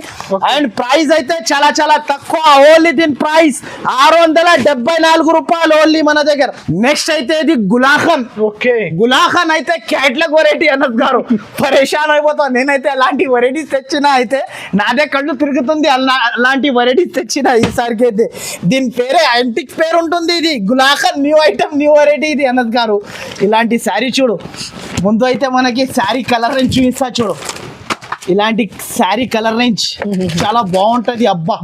అండ్ ప్రైస్ అయితే చాలా చాలా తక్కువ ఓన్లీ దీని ప్రైస్ 674 రూపాయలు ఓన్లీ మన దగ్గర నెక్స్ట్ అయితే ఇది గులాఖన్ ఓకే గులాఖన్ అయితే క్యాట్లాగ్ వెరైటీ అనద్ గారు పరేషాన్ అయిపోతాను నేనైతే అలాంటి వెరైటీస్ తెచ్చినా అయితే నాదే కళ్ళు తిరుగుతుంది అలాంటి వెరైటీస్ తెచ్చినా ఈసారికి అయితే దీని పేరే యాంటిక్ పేరు ఉంటుంది ఇది గులాఖన్ న్యూ ఐటమ్ న్యూ వెరైటీ ఇది అనద్ గారు ఇలాంటి శారీ చూడు ముందు అయితే మనకి శారీ కలర్ రేంజ్ చూపిస్తా చూడు ఇలాంటి శారీ కలర్ రేంజ్ చాలా బాగుంటది అబ్బా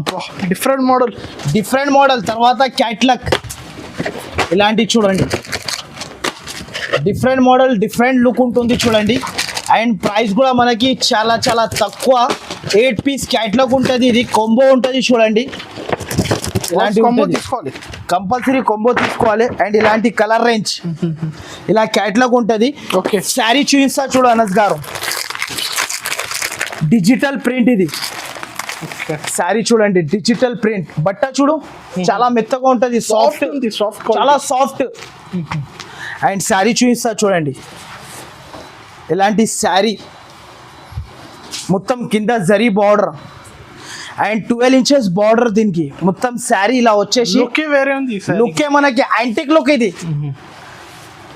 డిఫరెంట్ మోడల్ తర్వాత క్యాట్లాగ్ ఇలాంటి చూడండి డిఫరెంట్ మోడల్ డిఫరెంట్ లుక్ ఉంటుంది చూడండి అండ్ ప్రైస్ కూడా మనకి చాలా చాలా తక్కువ 8 పీస్ క్యాట్లాగ్ ఉంటుంది ఇది కొంబో ఉంటుంది చూడండి ఇలాంటి తీసుకోవాలి కంపల్సరీ కొంబో తీసుకోవాలి అండ్ ఇలాంటి కలర్ రేంజ్ ఇలా క్యాట్లాగ్ ఉంటుంది ఓకే శారీ చూపిస్తా చూడు అనస్ గారు డిజిటల్ ప్రింట్ ఇది శారీ చూడండి డిజిటల్ ప్రింట్ బట్ట చూడు చాలా మెత్తగా ఉంటుంది సాఫ్ట్ చాలా సాఫ్ట్ అండ్ శారీ చూపిస్తా చూడండి ఇలాంటి శారీ మొత్తం కింద zari border and 12 inches border దీనికి మొత్తం శారీ ఇలా వచ్చేసి వేరే ఉంది లుక్కే మనకి యాంటిక్ లుక్ ఇది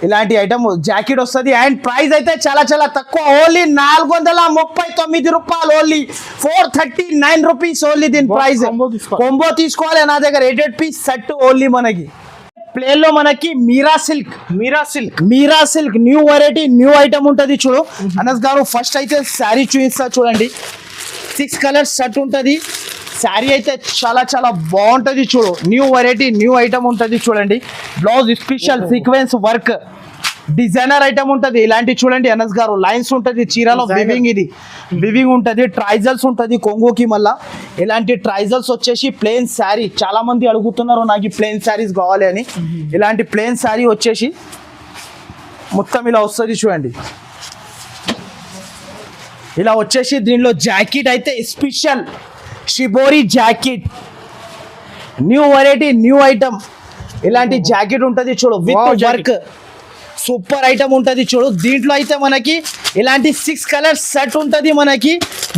ఇలాంటి ఐటమ్ జాకెట్ వస్తుంది అండ్ ప్రైస్ అయితే చాలా చాలా తక్కువ ఓన్లీ 439 రూపాయలు ఓన్లీ 439 రూపీస్ ఓన్లీ దీని ప్రైస్ కొంబో తీసుకోవాలి నా దగ్గర 8 పీస్ సెట్ ఓన్లీ మనకి ప్లేన్ లో మనకి Meera silk new variety new item ఉంటుంది చూడు అనస్ గారు ఫస్ట్ అయితే శారీ చూపిస్తా చూడండి 6 కలర్స్ సెట్ ఉంటుంది శారీ అయితే చాలా చాలా బాగుంటుంది చూడు న్యూ వెరైటీ న్యూ ఐటమ్ ఉంటుంది చూడండి blouse special sequence work designer item ఉంటుంది ఇలాంటి చూడండి అనస్ గారు లైన్స్ ఉంటుంది చీరలో వివింగ్ ఉంటుంది ట్రైజల్స్ ఉంటుంది కొంగుకి మళ్ళా ఇలాంటి ట్రైజల్స్ వచ్చేసి ప్లెయిన్ శారీ చాలా మంది అడుగుతున్నారు నాకు ప్లెయిన్ శారీస్ కావాలి అని ఇలాంటి ప్లెయిన్ శారీ వచ్చేసి మొత్తం ఇలా వస్తుంది చూడండి ఇలా వచ్చేసి దీనిలో జాకెట్ అయితే special shibori jacket new variety new item ఇలాంటి జాకెట్ ఉంటుంది చూడు విత్ వర్క్ సూపర్ ఐటమ్ ఉంటుంది చూడు దీంట్లో అయితే మనకి ఇలాంటి 6 కలర్స్ సెట్ ఉంటుంది మనకి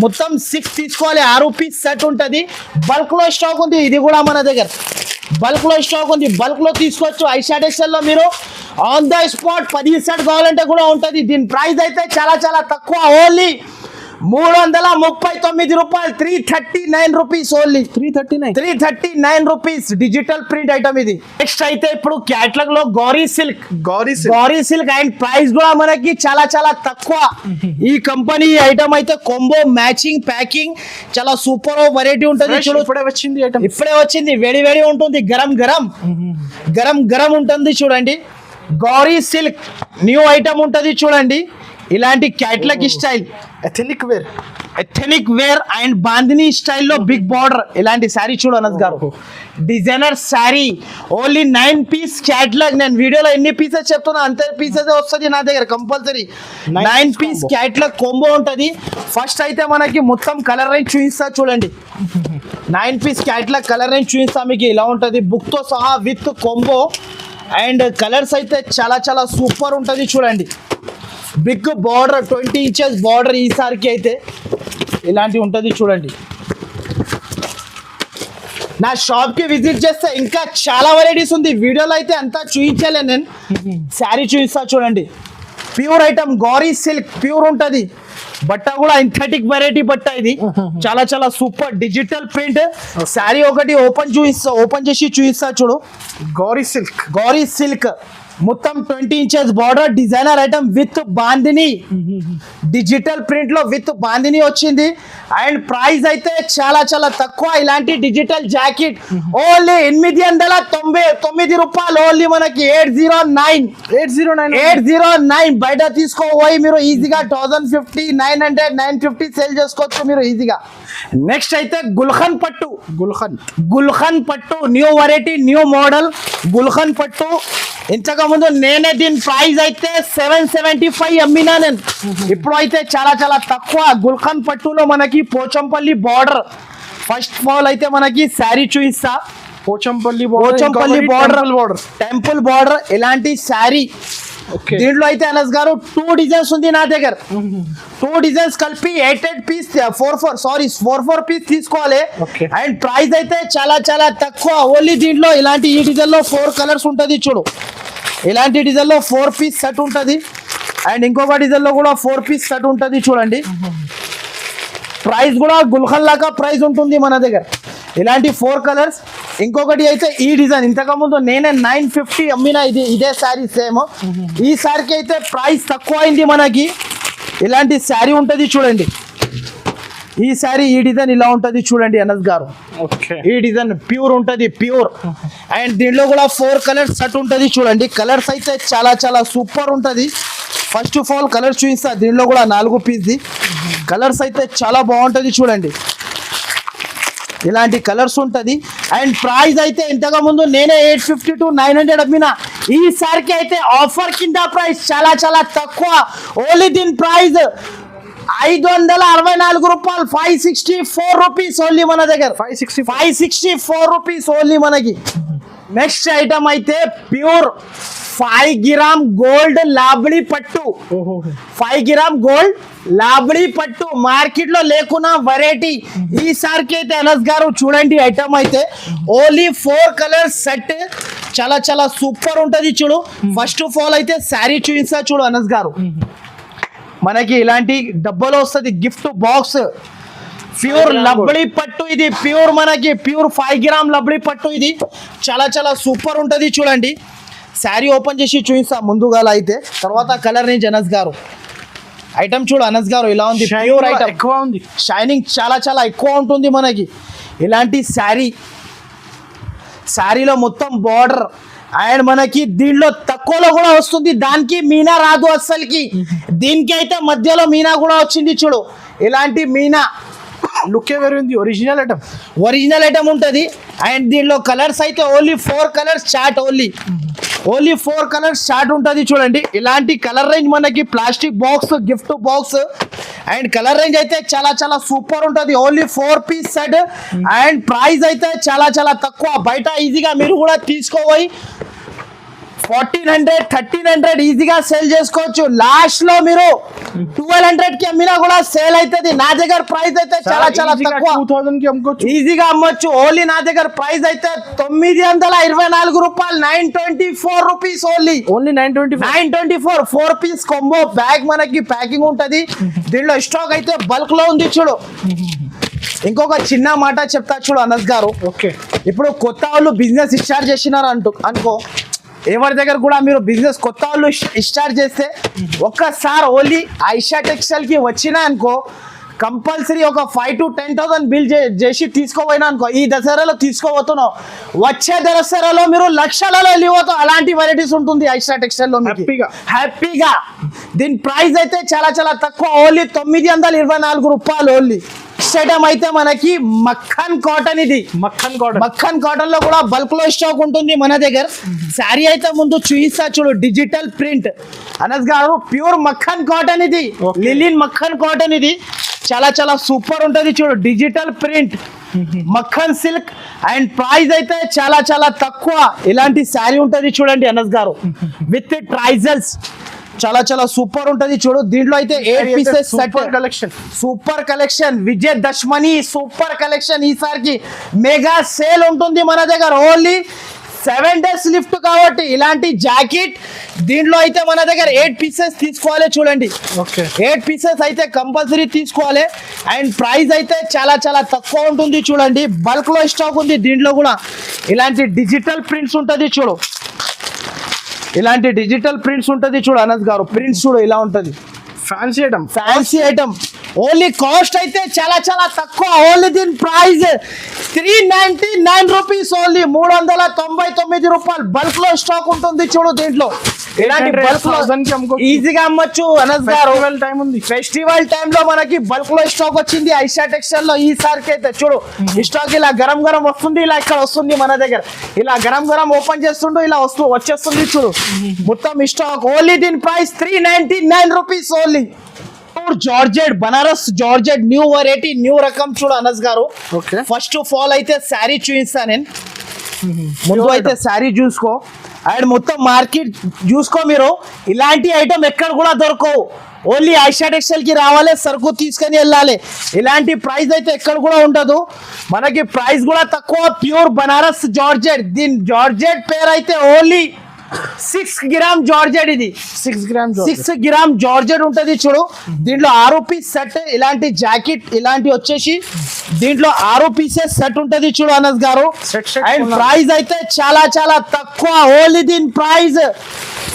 మొత్తం 6 తీసుకోవాలి 6 పీస్ సెట్ ఉంటుంది బల్క్ లో స్టాక్ ఉంది ఇది కూడా మన దగ్గర బల్క్ లో స్టాక్ ఉంది బల్క్ లో తీసుకోవచ్చు ఐషా టెక్స్టైల్ లో మీరు ఆన్ ద స్పాట్ 10 సెట్ కావాలంటే కూడా ఉంటుంది దీని ప్రైస్ అయితే చాలా చాలా తక్కువ ఓన్లీ 339 రూపాయలు 339 rupees only 339 rupees digital print item ఇది నెక్స్ట్ అయితే ఇప్పుడు క్యాటలాగ్ లో గౌరీ సిల్క్ అండ్ ప్రైస్ కూడా మనకి చాలా చాలా తక్కువ ఈ కంపెనీ ఐటమ్ అయితే కొంబో మ్యాచింగ్ ప్యాకింగ్ చాలా సూపర్ వెరైటీ ఉంటుంది చూడు ఇప్పుడే వచ్చింది వేడి ఉంటుంది గరం ఉంటుంది చూడండి గౌరీ సిల్క్ న్యూ ఐటమ్ ఉంటుంది చూడండి ఇలాంటి catalogue style ethnic wear and bandhani స్టైల్లో బిగ్ బార్డర్ ఇలాంటి శారీ చూడు Anas garu. Designer sari only 9 piece catalogue. నేను వీడియోలో ఎన్ని పీసెస్ చెప్తున్నా అంతే పీసెస్ వస్తుంది నా దగ్గర కంపల్సరీ. 9 పీస్ క్యాట్లాగ్ కాంబో ఉంటుంది. ఫస్ట్ అయితే మనకి మొత్తం కలర్ రేంజ్ చూపిస్తా చూడండి. 9 పీస్ క్యాట్లాగ్ కలర్ రేంజ్ చూపిస్తా మీకు ఇలా ఉంటుంది బుక్ తో సహా విత్ కాంబో. అండ్ కలర్స్ అయితే చాలా చాలా సూపర్ ఉంటుంది చూడండి. బిగ్ బార్డర్ 20 ఇంచెస్ బార్డర్ ఈసారికి అయితే ఇలాంటివి ఉంటుంది చూడండి. నా షాప్కి విజిట్ చేస్తే ఇంకా చాలా వెరైటీస్ ఉంది. వీడియోలో అయితే అంతా చూపించలే నేను. శారీ చూపిస్తా చూడండి. Pure item Gauri silk pure ఉంటుంది. బట్ట కూడా సింథటిక్ వెరైటీ బట్ట ఇది. చాలా చాలా సూపర్ డిజిటల్ ప్రింట్. శారీ ఒకటి ఓపెన్ చేసి చూపిస్తా చూడు. గౌరీ సిల్క్ మొత్తం 20 inches border designer item with bandhani digital print లో విత్ బాందిని వచ్చింది. అండ్ ప్రైస్ అయితే చాలా చాలా తక్కువ. ఇలాంటి డిజిటల్ జాకెట్ ఓన్లీ 899 రూపాయలు. ఓన్లీ మనకి 809 బయట తీసుకోపోయి మీరు ఈజీగా 1050 900 950 సేల్ చేసుకోవచ్చు మీరు ఈజీగా. నెక్స్ట్ అయితే గుల్ఖన్ పట్టు న్యూ వెరైటీ న్యూ మోడల్ గుల్ఖన్ పట్టు. ఇంతకు ముందు నేనే దీని ప్రైస్ అయితే 775 అమ్మినా నేను. ఇప్పుడు అయితే చాలా చాలా తక్కువ. గుల్ఖన్ పట్టులో మనకి Pochampally border first of all అయితే మనకి శారీ చూపిస్తా. పోచంపల్లి బార్డర్ టెంపుల్ బార్డర్ ఇలాంటి శారీ. దీంట్లో అయితే అనస్ గారు 2 డిజైన్స్ ఉంది నా దగ్గర. 2 డిజైన్స్ కలిపి 8 పీస్ 4 పీస్ తీసుకోవాలి. అండ్ ప్రైస్ అయితే చాలా చాలా తక్కువ. ఓన్లీ దీంట్లో ఇలాంటి ఈ డిజైన్ లో 4 కలర్స్ ఉంటుంది చూడు. ఇలాంటి డిజైన్ లో 4 పీస్ సెట్ ఉంటుంది. అండ్ ఇంకొక డిజైన్ లో కూడా 4 పీస్ సెట్ ఉంటుంది చూడండి. ప్రైస్ కూడా గుల్ఖన్ లాగా ప్రైస్ ఉంటుంది మన దగ్గర. ఇలాంటి 4 కలర్స్. ఇంకొకటి అయితే ఈ డిజైన్ ఇంతకు ముందు నేనే 950 అమ్మినా ఇదే శారీ సేమ్. ఈ శారీకి అయితే ప్రైస్ తక్కువ అయింది మనకి. ఇలాంటి శారీ ఉంటుంది చూడండి. ఈ శారీ ఈ డిజైన్ ఇలా ఉంటుంది చూడండి అనస్ గారు. ఈ డిజైన్ ప్యూర్ ఉంటుంది ప్యూర్. అండ్ దీంట్లో కూడా 4 కలర్స్ సెట్ ఉంటుంది చూడండి. కలర్స్ అయితే చాలా చాలా సూపర్ ఉంటుంది. ఫస్ట్ ఆఫ్ ఆల్ కలర్స్ చూపిస్తా. దీంట్లో కూడా 4 పీస్ది కలర్స్ అయితే చాలా బాగుంటుంది చూడండి. ఇలాంటి కలర్స్ ఉంటుంది. అండ్ ప్రైస్ అయితే ఇంతకు ముందు నేనే 850 to 900 అమ్మినా. ఈ సారికి అయితే ఆఫర్ కింద ప్రైస్ చాలా చాలా తక్కువ. ఓన్లీ దీని ప్రైస్ 564 రూపాయలు. 564 రూపీస్ ఓన్లీ మన దగ్గర. 564 రూపీస్ ఓన్లీ మనకి. నెక్స్ట్ ఐటమ్ అయితే ప్యూర్ 5 గ్రామ్ గోల్డ్ లాబ్లీ పట్టు. 5 గ్రామ్ గోల్డ్ లాబ్లీ పట్టు మార్కెట్ లో లేకున్నా వెరైటీ. ఈసారికి అయితే అనస్ గారు చూడండి ఐటమ్ అయితే ఓన్లీ 4 కలర్స్ సెట్ చాలా చాలా సూపర్ ఉంటుంది చూడు. ఫస్ట్ ఆఫ్ ఆల్ అయితే శారీ చూపిస్తా చూడు అనస్ గారు. మనకి ఇలాంటి డబ్బాలో వస్తుంది గిఫ్ట్ బాక్స్. ప్యూర్ లబ్డీ పట్టు ఇది. ప్యూర్ మనకి ప్యూర్ 5 గ్రామ్ లబ్డీ పట్టు ఇది. చాలా చాలా సూపర్ ఉంటుంది చూడండి. శారీ ఓపెన్ చేసి చూపిస్తా ముందుగా అయితే. తర్వాత కలర్ రేంజ్ అనస్ గారు ఐటమ్ చూడు అనస్ గారు ఇలా ఉంది. ప్యూర్ ఐటమ్ ఎక్కువ ఉంది. షైనింగ్ చాలా చాలా ఎక్కువ ఉంటుంది మనకి. ఇలాంటి శారీలో మొత్తం బార్డర్. అండ్ మనకి దీంట్లో తక్కువలో కూడా వస్తుంది. దానికి మీనా రాదు అస్సలకి. దీనికి అయితే మధ్యలో మీనా కూడా వచ్చింది చూడు. ఇలాంటి మీనా లుక్ వేరుంది. ఒరిజినల్ ఐటమ్ ఉంటుంది. అండ్ దీనిలో కలర్స్ అయితే only 4 colours chart. Only 4 colours chart ఉంటుంది చూడండి. ఇలాంటి కలర్ రేంజ్ మనకి plastic box gift box. And colour range అయితే చాలా చాలా సూపర్ ఉంటుంది. Only 4 piece set. And price అయితే చాలా చాలా తక్కువ. బయట ఈజీగా మీరు కూడా తీసుకోపోయి 1400 1300 ఈజీగా సేల్ చేసుకోవచ్చు. లాస్ట్ లో మీరు 1200 కి అమ్మినా కూడా సేల్ అవుతుంది. నా దగ్గర ప్రైస్ అయితే చాలా చాలా తక్కువ. 2000 కి అమ్ముకోవచ్చు, ఈజీగా అమ్మొచ్చు. ఓన్లీ నా దగ్గర ప్రైస్ అయితే 924 రూపాయలు. 924 rupees only 924 4 piece combo bag మనకి ప్యాకింగ్ ఉంటది. దీనిలో స్టాక్ అయితే బల్క్ లో ఉంది చూడు. ఇంకొక చిన్న మాట చెప్తా చూడు అనస్ గారు. ఇప్పుడు కొత్త వాళ్ళు బిజినెస్ స్టార్ట్ చేసినారు అనుకో. ఎవరి దగ్గర కూడా మీరు బిజినెస్ కొత్త వాళ్ళు స్టార్ట్ చేస్తే ఒక్కసారి ఓన్లీ ఐషా టెక్స్టైల్ కి వచ్చినా అనుకో కంపల్సరీ ఒక 5 to 10,000 బిల్ చేసి తీసుకోపోయినా అనుకో, ఈ దసరాలో తీసుకోబోతున్నావు, వచ్చే దసరాలో మీరు లక్షలలో వెళ్ళిపోతావు. అలాంటి వెరైటీస్ ఉంటుంది ఐషా టెక్స్టైల్ లో హ్యాపీగా. దీని ప్రైస్ అయితే చాలా చాలా తక్కువ, ఓన్లీ 924 రూపాయలు ఓన్లీ. నెక్స్ట్ ఐటమ్ అయితే మనకి మక్కన్ కాటన్. ఇది మక్కన్ కాటన్ లో కూడా బల్క్ లో స్టాక్ ఉంటుంది మన దగ్గర. శారీ అయితే ముందు చూయిస్తా చూడు, డిజిటల్ ప్రింట్ అనస్ గారు, ప్యూర్ మక్కన్ కాటన్. ఇది లిలిన్ మక్కన్ కాటన్. ఇది చాలా చాలా సూపర్ ఉంటది చూడు, digital print Makkan silk. And price అయితే చాలా చాలా తక్కువ. ఇలాంటి శారీ ఉంటది చూడండి అనస్ గారు, విత్ ట్రైజల్స్. చాలా చాలా సూపర్ ఉంటది చూడు. దీంట్లో అయితే 8 pieces set collection, super collection. Vijayadashami super collection. ఈసారికి మెగా సేల్ ఉంటుంది మన దగ్గర, ఓన్లీ 7 days లిఫ్ట్ కాబట్టి. ఇలాంటి జాకెట్ దీంట్లో అయితే మన దగ్గర 8 పీసెస్ తీసుకోవాలి చూడండి. 8 పీసెస్ అయితే కంపల్సరీ తీసుకోవాలి. అండ్ ప్రైస్ అయితే చాలా చాలా తక్కువ ఉంటుంది చూడండి. బల్క్ లో స్టాక్ ఉంది దీంట్లో కూడా. ఇలాంటి డిజిటల్ ప్రింట్స్ ఉంటది చూడు, ఇలాంటి డిజిటల్ ప్రింట్స్ ఉంటది చూడు అనస్ గారు. ప్రింట్స్ చూడు ఇలా ఉంటది, ఫ్యాన్సీ ఐటమ్. ఓన్లీ కాస్ట్ అయితే చాలా చాలా తక్కువ. ఓన్లీ దీని ప్రైస్ 399 రూపీస్ ఓన్లీ, 399 రూపాయలు. బల్క్ లో స్టాక్ ఉంటుంది చూడు దీంట్లో. ఇలాంటి బల్క్ లో ఈజీగా అమ్మొచ్చు అనస్ గారు. ఫెస్టివల్ టైమ్ లో మనకి బల్క్ లో స్టాక్ వచ్చింది ఐషా టెక్స్టైల్ లో. ఈసారికి అయితే చూడు స్టాక్ ఇలా గరం గరం వస్తుంది, ఇలా ఇక్కడ వస్తుంది మన దగ్గర. ఇలా గరం గరం ఓపెన్ చేస్తుండో ఇలా వచ్చేస్తుంది చూడు మొత్తం స్టాక్. ఓన్లీ దీని price 399 rupees only. Georgette, Banaras georgette, new variety, new రకం చూడు అనస్ గారు. ఫస్ట్ ఆఫ్ ఆల్ అయితే శారీ చూపిస్తా నేను. ముందు అయితే శారీ చూసుకో, అండ్ మొత్తం మార్కెట్ చూసుకో మీరు. ఇలాంటి ఐటమ్ ఎక్కడ కూడా దొరకవు, ఓన్లీ ఐషా టెక్స్టైల్ కి రావాలి, సరుకు తీసుకొని వెళ్ళాలి. ఇలాంటి ప్రైస్ అయితే ఎక్కడ కూడా ఉండదు మనకి. ప్రైస్ కూడా తక్కువ, ప్యూర్ బనారస్ జార్జెట్. దీని జార్జెట్ పేరు అయితే ఓన్లీ 6 గ్రామ్ జార్జెట్. ఇది 6 గ్రామ్ జార్జెట్ ఉంటది చూడు. దీంట్లో 6 పీస్ సెట్. ఇలాంటి జాకెట్ ఇలాంటి వచ్చేసి దీంట్లో 6 పీసెస్ సెట్ ఉంటది చూడు అనస్ గారు. అండ్ ప్రైస్ అయితే చాలా చాలా తక్కువ. ఓన్లీ దీని ప్రైస్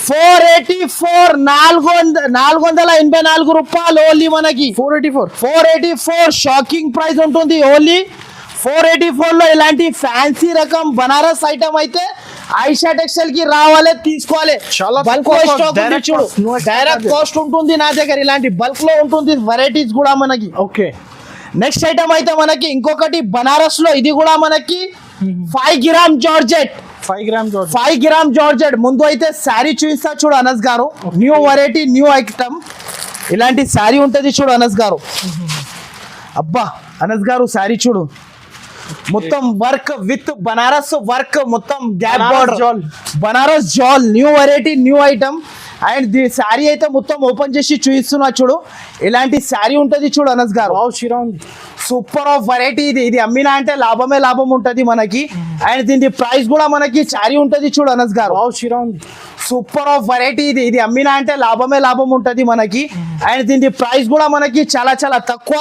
484, 484 రూపాయలు ఓన్లీ మనకి. 484 షాకింగ్ ప్రైస్ ఉంటుంది. ఓన్లీ 484 లో ఇలాంటి ఫ్యాన్సీ రకం బనారస్ ఐటమ్ అయితే ఐషా టెక్స్టైల్ కి రావాలి, తీసుకోవాలి. బల్క్ లో స్టాక్ ఉంది చూడు, డైరెక్ట్ కాస్ట్ ఉంటుంది నా దగ్గర. ఇలాంటి బల్క్ లో ఉంటుంది వెరైటీస్ కూడా మనకి. నెక్స్ట్ ఐటమ్ అయితే మనకి ఇంకొకటి బనారస్ లో. ఇది కూడా మనకి 5 గ్రామ్ జార్జెట్. 5 gram georgette. ముందు అయితే శారీ చూపిస్తా చూడు అనస్ గారు. New variety, new item. ఇలాంటి శారీ ఉంటది చూడు అనస్ గారు. అబ్బా అనస్ గారు శారీ చూడు, మొత్తం వర్క్ విత్ బనారస్ వర్క్, మొత్తం గ్యాప్ బార్డర్, బనారస్ జాల్, new variety, new item. And the sari అయితే మొత్తం ఓపెన్ చేసి చూపిస్తున్నా చూడు. ఇలాంటి శారీ ఉంటది చూడు అనస్ గారు. Super of variety. ఇది అమ్మినా అంటే లాభమే లాభం ఉంటది మనకి. అండ్ దీని ప్రైస్ కూడా మనకి శారీ ఉంటది చూడు అనస్ గారు. Super of variety. ఇది అమ్మినా అంటే లాభమే లాభం ఉంటది మనకి. అండ్ దీని ప్రైస్ కూడా మనకి చాలా చాలా తక్కువ.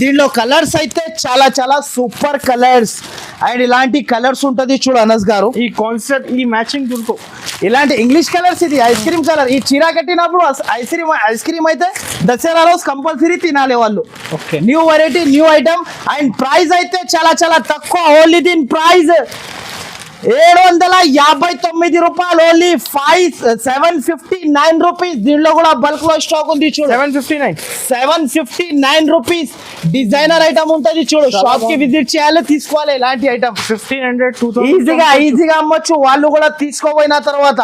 దీనిలో కలర్స్ అయితే చాలా చాలా సూపర్ కలర్స్. అండ్ ఇలాంటి కలర్స్ ఉంటది చూడు అనస్ గారు. ఈ కాన్సెప్ట్, ఈ మ్యాచింగ్ దుర్కో. ఇలాంటి ఇంగ్లీష్ కలర్స్. ఇది ఐస్ క్రీమ్ కలర్. ఈ చీర కట్టినప్పుడు ఐస్ క్రీమ్ అయితే దసరా రోజు కంపల్సరీ తినాలి వాళ్ళు. New variety, new item. And price అయితే చాలా చాలా తక్కువ. ఓన్లీ దీని ప్రైస్ 759 రూపాయలు ఓన్లీ. 759 రూపీస్. దీనిలో కూడా బల్క్ లో స్టాక్ ఉంది చూడు. 759 రూపీస్. డిజైనర్ ఐటమ్ ఉంటది చూడు. షాప్ కి విజిట్ చేయాలి, తీసుకోవాలి ఇలాంటి ఐటమ్. 1500 ఈజీగా అమ్మొచ్చు వాళ్ళు కూడా తీసుకోపోయిన తర్వాత.